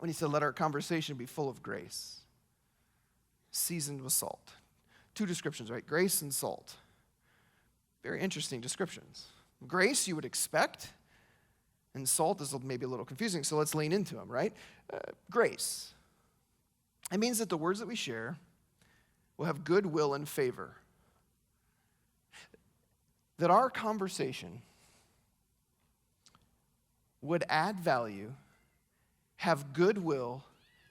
when he said, let our conversation be full of grace, seasoned with salt. Two descriptions, right? Grace and salt. Very interesting descriptions. Grace you would expect, and salt is maybe a little confusing, so let's lean into them, right? Grace. It means that the words that we share will have goodwill and favor. That our conversation would add value, have goodwill,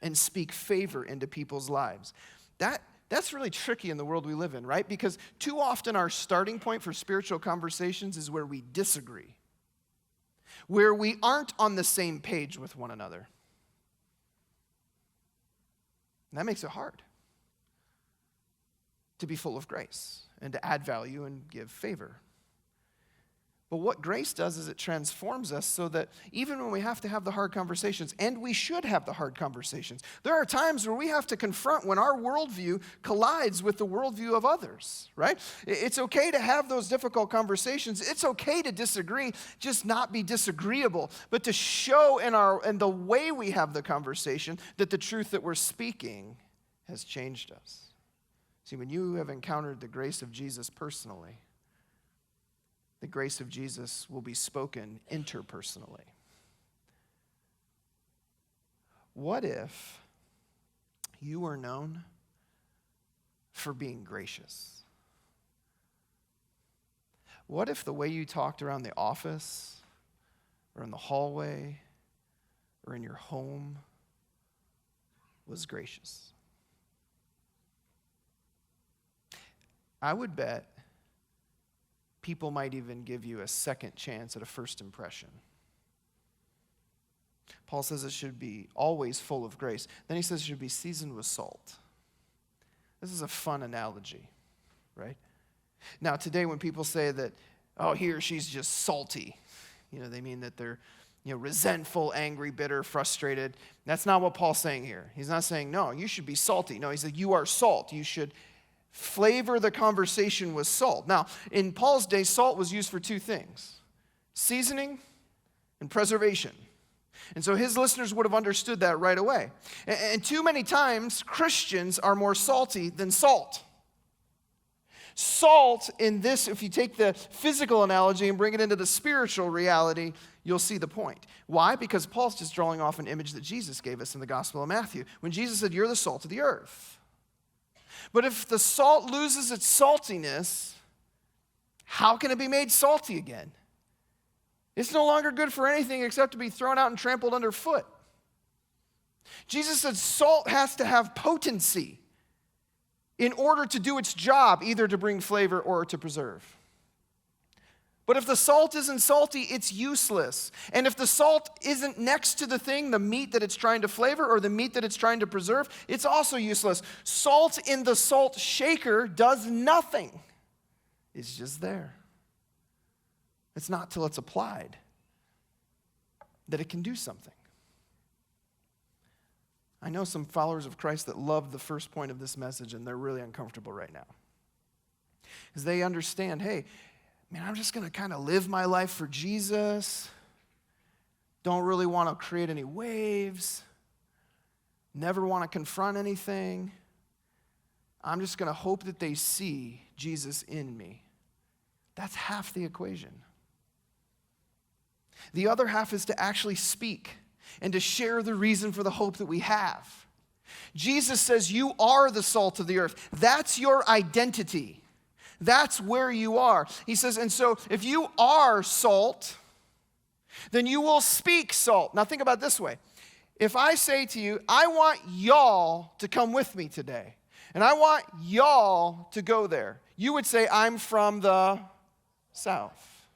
and speak favor into people's lives. That's really tricky in the world we live in, right? Because too often our starting point for spiritual conversations is where we disagree, where we aren't on the same page with one another. And that makes it hard to be full of grace and to add value and give favor. But what grace does is it transforms us so that even when we have to have the hard conversations, and we should have the hard conversations, there are times where we have to confront when our worldview collides with the worldview of others, right? It's okay to have those difficult conversations. It's okay to disagree, just not be disagreeable, but to show in the way we have the conversation that the truth that we're speaking has changed us. See, when you have encountered the grace of Jesus personally, the grace of Jesus will be spoken interpersonally. What if you were known for being gracious? What if the way you talked around the office or in the hallway or in your home was gracious? I would bet people might even give you a second chance at a first impression. Paul says it should be always full of grace. Then he says it should be seasoned with salt. This is a fun analogy, right? Now, today when people say that, oh, he or she's just salty, they mean that they're, resentful, angry, bitter, frustrated. That's not what Paul's saying here. He's not saying, no, you should be salty. No, he said, you are salt. You should flavor the conversation with salt. Now, in Paul's day, salt was used for two things: seasoning and preservation. And so his listeners would have understood that right away. And too many times, Christians are more salty than salt. Salt in this, if you take the physical analogy and bring it into the spiritual reality, you'll see the point. Why? Because Paul's just drawing off an image that Jesus gave us in the Gospel of Matthew, when Jesus said, you're the salt of the earth. But if the salt loses its saltiness, how can it be made salty again? It's no longer good for anything except to be thrown out and trampled underfoot. Jesus said salt has to have potency in order to do its job, either to bring flavor or to preserve. But if the salt isn't salty, it's useless. And if the salt isn't next to the thing, the meat that it's trying to flavor or the meat that it's trying to preserve, it's also useless. Salt in the salt shaker does nothing. It's just there. It's not till it's applied that it can do something. I know some followers of Christ that love the first point of this message, and they're really uncomfortable right now. Because they understand, hey, I'm just going to kind of live my life for Jesus. Don't really want to create any waves. Never want to confront anything. I'm just going to hope that they see Jesus in me. That's half the equation. The other half is to actually speak and to share the reason for the hope that we have. Jesus says you are the salt of the earth. That's your identity. That's where you are. He says, and so if you are salt, then you will speak salt. Now think about it this way. If I say to you, I want y'all to come with me today, and I want y'all to go there, you would say, I'm from the South,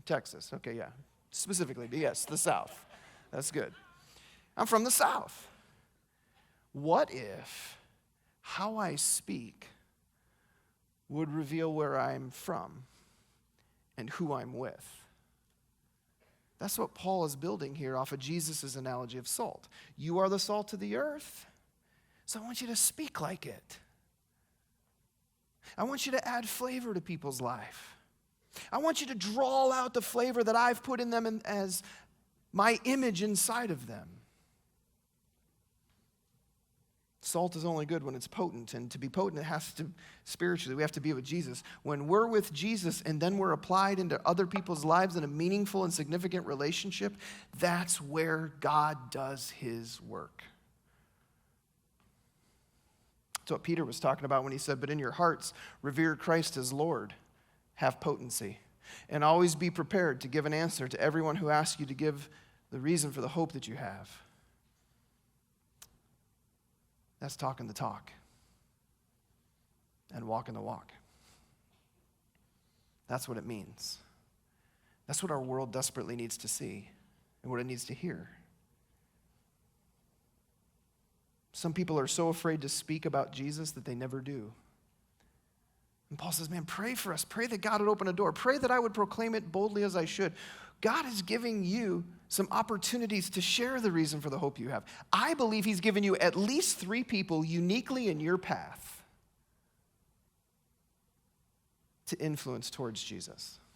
Texas. Okay, yeah, specifically, but yes, the South. That's good. I'm from the South. What if how I speak would reveal where I'm from and who I'm with? That's what Paul is building here off of Jesus' analogy of salt. You are the salt of the earth, so I want you to speak like it. I want you to add flavor to people's life. I want you to draw out the flavor that I've put in them as my image inside of them. Salt is only good when it's potent, and to be potent, it has to, spiritually, we have to be with Jesus. When we're with Jesus and then we're applied into other people's lives in a meaningful and significant relationship, that's where God does his work. That's what Peter was talking about when he said, but in your hearts, revere Christ as Lord, have potency, and always be prepared to give an answer to everyone who asks you to give the reason for the hope that you have. That's talking the talk and walking the walk. That's what it means. That's what our world desperately needs to see and what it needs to hear. Some people are so afraid to speak about Jesus that they never do. And Paul says, man, pray for us. Pray that God would open a door. Pray that I would proclaim it boldly as I should. God is giving you some opportunities to share the reason for the hope you have. I believe he's given you at least 3 people uniquely in your path to influence towards Jesus.